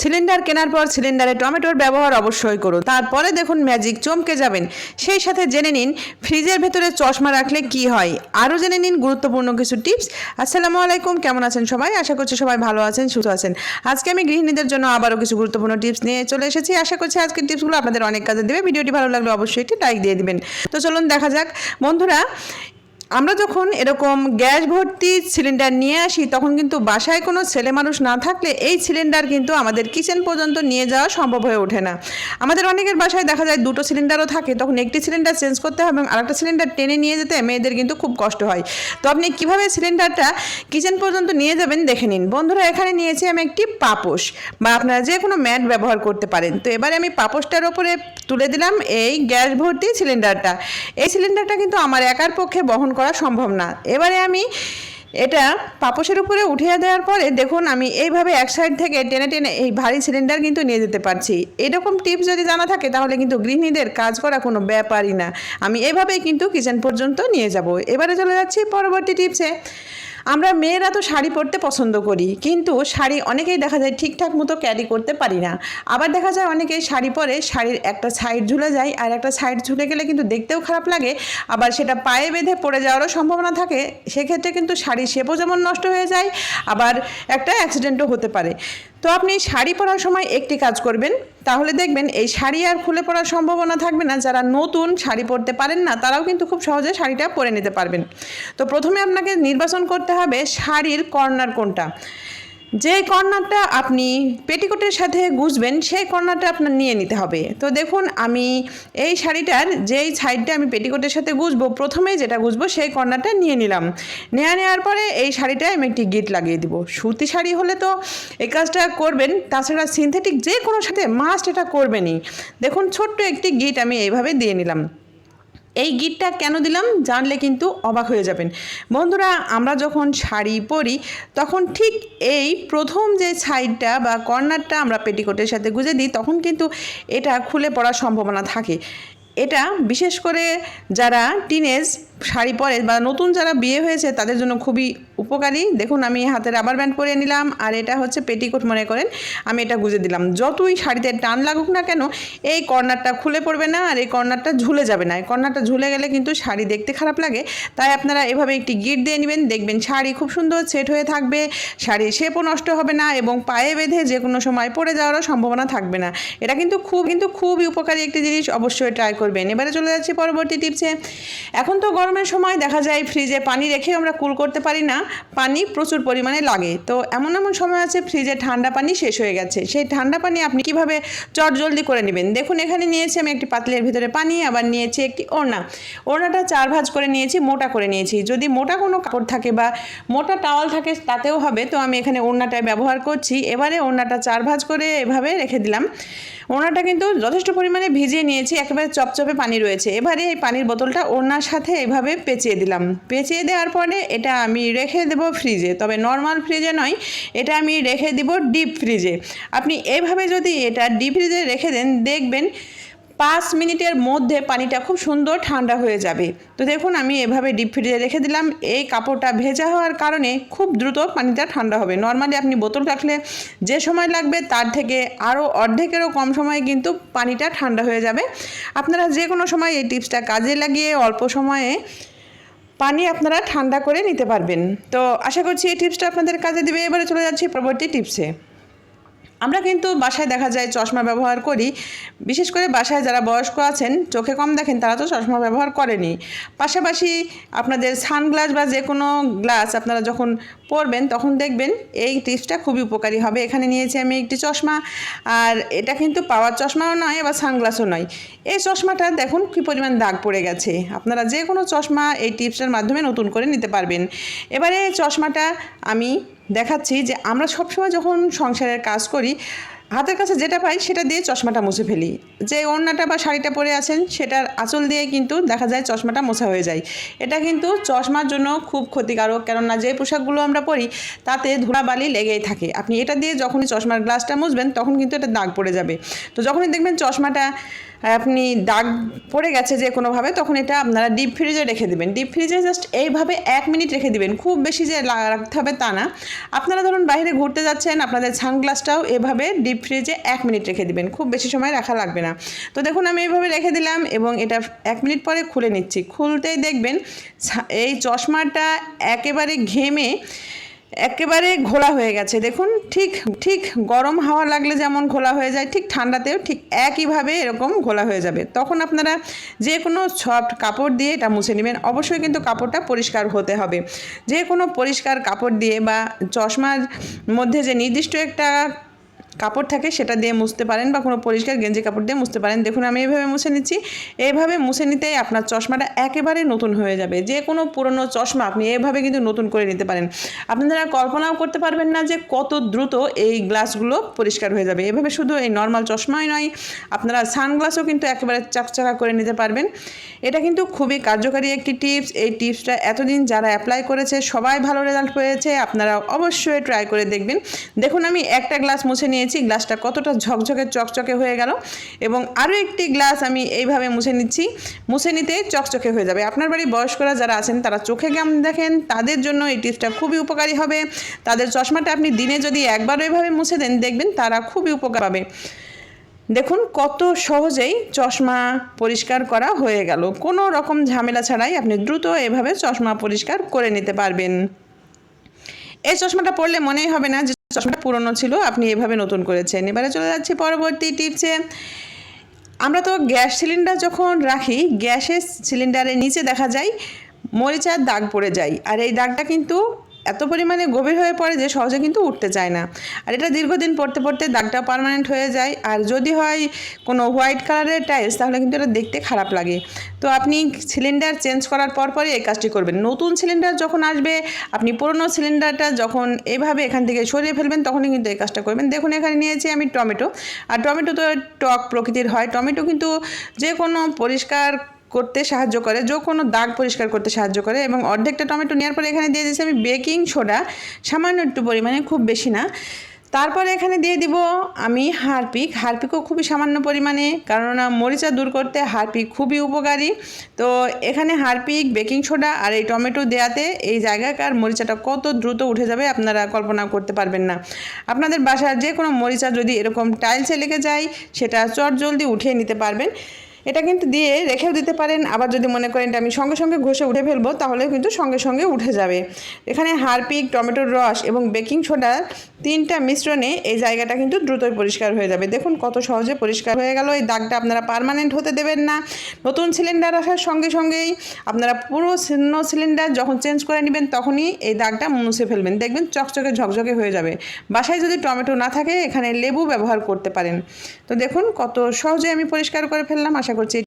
Cylinder কেনার পর সিলিন্ডারে টমেটোর ব্যবহার অবশ্যই করুন। তারপরে দেখুন ম্যাজিক, চমকে যাবেন। সেই সাথে জেনে নিন ফ্রিজের ভেতরে চশমা রাখলে কি হয়। আরও জেনে নিন গুরুত্বপূর্ণ কিছু টিপস। আসসালামু আলাইকুম, কেমন আছেন সবাই? আশা করছি সবাই ভালো আছেন, সুস্থ আছেন। আজকে আমি গৃহিণীদের জন্য আবারও কিছু গুরুত্বপূর্ণ টিপস নিয়ে চলে এসেছি। আশা করছি আজকের টিপসগুলো আপনাদের অনেক কাজে দেবে। ভিডিওটি ভালো লাগলে অবশ্যই একটি লাইক দিয়ে দিবেন। তো চলুন দেখা যাক বন্ধুরা। আমরা যখন এরকম গ্যাস ভর্তি সিলিন্ডার নিয়ে আসি তখন কিন্তু বাসায় কোনো ছেলে মানুষ না থাকলে এই সিলিন্ডার কিন্তু আমাদের কিচেন পর্যন্ত নিয়ে যাওয়া সম্ভব হয়ে ওঠে না। আমাদের অনেকের বাসায় দেখা যায় দুটো সিলিন্ডারও থাকে, তখন একটি সিলিন্ডার চেঞ্জ করতে হবে এবং আরেকটা সিলিন্ডার টেনে নিয়ে যেতে মেয়েদের কিন্তু খুব কষ্ট হয়। তো আপনি কীভাবে সিলিন্ডারটা কিচেন পর্যন্ত নিয়ে যাবেন দেখে নিন। বন্ধুরা, এখানে নিয়েছি আমি একটি পাপোশ, বা আপনারা যে কোনো ম্যাট ব্যবহার করতে পারেন। তো এবারে আমি পাপোশটার ওপরে তুলে দিলাম এই গ্যাস ভর্তি সিলিন্ডারটা। এই সিলিন্ডারটা কিন্তু আমার একার পক্ষে বহন করা সম্ভব না। এবারে আমি এটা পাপোশের উপরে উঠিয়ে দেওয়ার পরে দেখুন আমি এইভাবে এক সাইড থেকে টেনে টেনে এই ভারী সিলিন্ডার কিন্তু নিয়ে যেতে পারছি। এরকম টিপস যদি জানা থাকে তাহলে কিন্তু গৃহিণীদের কাজ করা কোনো ব্যাপারই না। আমি এভাবেই কিন্তু কিচেন পর্যন্ত নিয়ে যাব। এবারে চলে যাচ্ছি পরবর্তী টিপসে। আমরা মেয়েরা তো শাড়ি পরতে পছন্দ করি, কিন্তু শাড়ি অনেকেই দেখা যায় ঠিকঠাক মতো ক্যারি করতে পারি না। আবার দেখা যায় অনেকেই শাড়ি পরে শাড়ির একটা সাইড ঝুলে যায়, আর একটা সাইড ঝুলে গেলে কিন্তু দেখতেও খারাপ লাগে। আবার সেটা পায়ে বেঁধে পড়ে যাওয়ারও সম্ভাবনা থাকে। সেক্ষেত্রে কিন্তু শাড়ির শেপও যেমন নষ্ট হয়ে যায়, আবার একটা অ্যাক্সিডেন্টও হতে পারে। তো আপনি শাড়ি পরার সময় একটি কাজ করবেন, তাহলে দেখবেন এই শাড়ি আর খুলে পড়ার সম্ভাবনা থাকবে না। যারা নতুন শাড়ি পরতে পারেন না তারাও কিন্তু খুব সহজে শাড়িটা পরে নিতে পারবেন। তো প্রথমে আপনাকে নির্বাচন করতে হবে শাড়ির কর্নার কোনটা। যে কর্নারটা আপনি পেটিকোটের সাথে গুজবেন সেই কর্নারটা আপনার নিয়ে নিতে হবে। তো দেখুন আমি এই শাড়িটার যেই সাইডটা আমি পেটিকোটের সাথে গুজবো, প্রথমেই যেটা গুজবো সেই কর্নারটা নিয়ে নিলাম। নেওয়ার পরে এই শাড়িটায় আমি একটি গিট লাগিয়ে দিব। সুতি শাড়ি হলে তো এই কাজটা করবেন, তাছাড়া সিনথেটিক যে কোনো সাথে মাস্ট এটা করবেনই। দেখুন ছোট্ট একটি গিট আমি এইভাবে দিয়ে নিলাম। এই গিটটা কেন দিলাম জানলে কিন্তু অবাক হয়ে যাবেন। বন্ধুরা, আমরা যখন শাড়ি পরি তখন ঠিক এই প্রথম যে সাইডটা বা কর্নারটা আমরা পেটিকোটের সাথে গুজে দিই তখন কিন্তু এটা খুলে পড়ার সম্ভাবনা থাকে। এটা বিশেষ করে যারা টিনেজ শাড়ি পরে বা নতুন যারা বিয়ে হয়েছে তাদের জন্য খুবই উপকারী। দেখুন আমি হাতে রাবার ব্যান্ড পরে নিলাম, আর এটা হচ্ছে পেটিকোট মনে করেন, আমি এটা গুজে দিলাম। যতই শাড়িতে টান লাগুক না কেন এই কর্নারটা খুলে পড়বে না, আর এই কর্নারটা ঝুলে যাবে না। এই কর্নারটা ঝুলে গেলে কিন্তু শাড়ি দেখতে খারাপ লাগে। তাই আপনারা এভাবে একটি গিট দিয়ে নেবেন, দেখবেন শাড়ি খুব সুন্দর সেট হয়ে থাকবে, শাড়ির শেপও নষ্ট হবে না এবং পায়ে বেঁধে যে কোনো সময় পড়ে যাওয়ারও সম্ভাবনা থাকবে না। এটা কিন্তু খুবই উপকারী একটি জিনিস, অবশ্যই ট্রাই করবেন। এবারে চলে যাচ্ছি পরবর্তী টিপসে। এখন তো গরমের সময় দেখা যায় ফ্রিজে পানি রেখে আমরা কুল করতে পারি না, পানি প্রচুর পরিমাণে লাগে। তো এমন সময় আছে ফ্রিজে ঠান্ডা পানি শেষ হয়ে গেছে। সেই ঠান্ডা পানি আপনি কিভাবে চটজলদি করে নেবেন দেখুন। এখানে নিয়েছি আমি একটি পাতিলের ভিতরে পানি, আবার নিয়েছি একটি ওড়না। ওড়নাটা 4 ভাঁজ করে নিয়েছি, মোটা করে নিয়েছি। যদি মোটা কোনো কাপড় থাকে বা মোটা টাওয়াল থাকে তাতেও হবে। তো আমি এখানে ওড়নাটাই ব্যবহার করছি। এবারে ওড়নাটা 4 ভাঁজ করে এভাবে রেখে দিলাম। ওড়নাটা কিন্তু যথেষ্ট পরিমাণে ভিজিয়ে নিয়েছি, একেবারে চপচপে পানি রয়েছে। এবারে এই পানির বোতলটা ওড়নার সাথে এভাবে পেঁচিয়ে দিলাম। পেঁচিয়ে দেওয়ার পরে এটা আমি রেখে দেবো ফ্রিজে, তবে নর্মাল ফ্রিজে নয়, এটা আমি রেখে দিব ডিপ ফ্রিজে। আপনি এইভাবে যদি এটা ডিপ ফ্রিজে রেখে দেন দেখবেন 5 মিনিটের মধ্যে পানিটা খুব সুন্দর ঠান্ডা হয়ে যাবে। তো দেখুন আমি এভাবে ডিপ ফ্রিজে রেখে দিলাম। এই কাপড়টা ভেজা হওয়ার কারণে খুব দ্রুত পানিটা ঠান্ডা হবে। নর্মালি আপনি বোতল রাখলে যে সময় লাগবে তার থেকে আরও অর্ধেকেরও কম সময়ে কিন্তু পানিটা ঠান্ডা হয়ে যাবে। আপনারা যে কোনো সময় এই টিপসটা কাজে লাগিয়ে অল্প সময়ে পানি আপনারা ঠান্ডা করে নিতে পারবেন। তো আশা করছি এই টিপসটা আপনাদের কাজে দেবে। এবারে চলে যাচ্ছি পরবর্তী টিপসে। আমরা কিন্তু বাসায় দেখা যায় চশমা ব্যবহার করি, বিশেষ করে বাসায় যারা বয়স্ক আছেন চোখে কম দেখেন তারা তো চশমা ব্যবহার করেনি। পাশাপাশি আপনাদের সানগ্লাস বা যে কোনো গ্লাস আপনারা যখন পরবেন তখন দেখবেন এই টিপসটা খুবই উপকারী হবে। এখানে নিয়েছি আমি একটি চশমা, আর এটা কিন্তু পাওয়ার চশমাও নয় আবার সানগ্লাসও নয়। এই চশমাটা দেখুন কী পরিমাণ দাগ পড়ে গেছে। আপনারা যে কোনো চশমা এই টিপসটার মাধ্যমে নতুন করে নিতে পারবেন। এবারে চশমাটা আমি দেখাচ্ছি যে আমরা সবসময় যখন সংসারের কাজ করি হাতের কাছে যেটা পাই সেটা দিয়ে চশমাটা মুছে ফেলি। যে ওড়নাটা বা শাড়িটা পরে আছেন সেটার আঁচল দিয়ে কিন্তু দেখা যায় চশমাটা মোছা হয়ে যায়। এটা কিন্তু চশমার জন্য খুব ক্ষতিকারক, কেননা যে পোশাকগুলো আমরা পরি তাতে ধুলাবালি লেগেই থাকে। আপনি এটা দিয়ে যখনই চশমার গ্লাসটা মুছবেন তখন কিন্তু এটা দাগ পড়ে যাবে। তো যখনই দেখবেন চশমাটা আপনি দাগ পড়ে গেছে যে কোনোভাবে, তখন এটা আপনারা ডিপ ফ্রিজে রেখে দেবেন। ডিপ ফ্রিজে জাস্ট এইভাবে 1 মিনিট রেখে দিবেন, খুব বেশি যে রাখতে হবে তা না। আপনারা ধরুন বাইরে ঘুরতে যাচ্ছেন, আপনাদের সানগ্লাসটাও এভাবে ডিপ ফ্রিজে 1 মিনিট রেখে দিবেন, খুব বেশি সময় রাখা লাগবে না। তো দেখুন আমি এইভাবে রেখে দিলাম এবং এটা 1 মিনিট পরে খুলে নিচ্ছি। খুলতেই দেখবেন এই চশমাটা একেবারে ঘেমে একেবারে ঘোলা হয়ে গেছে। দেখুন ঠিক ঠিক গরম হাওয়া লাগলে যেমন ঘোলা হয়ে যায়, ঠিক ঠান্ডাতেও ঠিক একইভাবে এরকম ঘোলা হয়ে যাবে। তখন আপনারা যে কোনো সফট কাপড় দিয়ে এটা মুছে নেবেন। অবশ্যই কিন্তু কাপড়টা পরিষ্কার হতে হবে। যে কোনো পরিষ্কার কাপড় দিয়ে বা চশমার মধ্যে যে নির্দিষ্ট একটা কাপড় থাকে সেটা দিয়ে মুছতে পারেন বা কোনো পরিষ্কার গেঞ্জি কাপড় দিয়ে মুছতে পারেন। দেখুন আমি এইভাবে মুছে নিচ্ছি। এইভাবে মুছে নিতেই আপনার চশমাটা একেবারে নতুন হয়ে যাবে। যে কোনো পুরনো চশমা আপনি এভাবে কিন্তু নতুন করে নিতে পারেন। আপনারা কল্পনাও করতে পারবেন না যে কত দ্রুত এই গ্লাসগুলো পরিষ্কার হয়ে যাবে। এভাবে শুধু এই নর্মাল চশমাই নয়, আপনারা সানগ্লাসও কিন্তু একেবারে চকচকা করে নিতে পারবেন। এটা কিন্তু খুবই কার্যকারী একটি টিপস। এই টিপসটা এতদিন যারা অ্যাপ্লাই করেছে সবাই ভালো রেজাল্ট পেয়েছে। আপনারা অবশ্যই ট্রাই করে দেখবেন। দেখুন আমি একটা গ্লাস মুছে নিয়েছি, গ্লাসটা কতটা ঝকঝকে চকচকে হয়ে গেল। এবং আরও একটি গ্লাস আমি এইভাবে মুছে নিচ্ছি। মুছে নিতে চকচকে হয়ে যাবে। আপনার বাড়ির বয়স্করা যারা আছেন তারা চোখে কেমন দেখেন, তাদের জন্য এই টিপসটা খুবই উপকারী হবে। তাদের চশমাটা আপনি দিনে যদি একবার এইভাবে মুছে দেন, দেখবেন তারা খুবই উপকার পাবে। দেখুন কত সহজেই চশমা পরিষ্কার করা হয়ে গেল। কোনো রকম ঝামেলা ছাড়াই আপনি দ্রুত এভাবে চশমা পরিষ্কার করে নিতে পারবেন। এই চশমাটা পরলে মনেই হবে না যে চশমাটা পুরনো ছিল, আপনি এভাবে নতুন করেছেন। এবারে চলে যাচ্ছি পরবর্তী টিপসে। আমরা তো গ্যাস সিলিন্ডার যখন রাখি, গ্যাসের সিলিন্ডারের নিচে দেখা যায় মরিচার দাগ পড়ে যায়। আর এই দাগটা কিন্তু এত পরিমাণে গভীর হয়ে পড়ে যে সহজে কিন্তু উঠতে চায় না। আর এটা দীর্ঘদিন পড়তে পড়তে দাগটা পার্মানেন্ট হয়ে যায়। আর যদি হয় কোনো হোয়াইট কালারের টাইলস, তাহলে কিন্তু এটা দেখতে খারাপ লাগে। তো আপনি সিলিন্ডার চেঞ্জ করার পরই এই কাজটি করবেন। নতুন সিলিন্ডার যখন আসবে, আপনি পুরনো সিলিন্ডারটা যখন এভাবে এখান থেকে সরিয়ে ফেলবেন, তখনই কিন্তু এই কাজটা করবেন। দেখুন এখানে নিয়েছি আমি টমেটো। আর টমেটো তো টক প্রকৃতির হয়। টমেটো কিন্তু যে কোনো পরিষ্কার করতে সাহায্য করে, যে কোনো দাগ পরিষ্কার করতে সাহায্য করে। এবং অর্ধেকটা টমেটো নেওয়ার পরে এখানে দিয়ে দিয়েছি আমি বেকিং সোডা, সামান্য একটু পরিমাণে, খুব বেশি না। তারপরে এখানে দিয়ে দিব আমি হারপিক। হারপিকও খুবই সামান্য পরিমাণে, কেননা মরিচা দূর করতে হারপিক খুবই উপকারী। তো এখানে হারপিক, বেকিং সোডা আর এই টমেটো দেওয়াতে এই জায়গাকার মরিচাটা কত দ্রুত উঠে যাবে আপনারা কল্পনা করতে পারবেন না। আপনাদের বাসার যে কোনো মরিচা যদি এরকম টাইলসে লেগে যায়, সেটা চটজলদি উঠিয়ে নিতে পারবেন। এটা কিন্তু দিয়ে রেখেও দিতে পারেন। আবার যদি মনে করেন এটা আমি সঙ্গে সঙ্গে ঘষে উঠে ফেলবো, তাহলে কিন্তু সঙ্গে সঙ্গে উঠে যাবে। এখানে হারপিক, টমেটোর রস এবং বেকিং সোডা 3টা মিশ্রণে এই জায়গাটা কিন্তু দ্রুতই পরিষ্কার হয়ে যাবে। দেখুন কত সহজে পরিষ্কার হয়ে গেল। এই দাগটা আপনারা পার্মানেন্ট হতে দেবেন না। নতুন সিলিন্ডার আসার সঙ্গে সঙ্গেই আপনারা পুরো সিলিন্ডার যখন চেঞ্জ করে নেবেন, তখনই এই দাগটা মুছে ফেলবেন। দেখবেন চকচকে ঝকঝকে হয়ে যাবে। বাসায় যদি টমেটো না থাকে, এখানে লেবু ব্যবহার করতে পারেন। তো দেখুন কত সহজে আমি পরিষ্কার করে ফেললাম। আশা করছি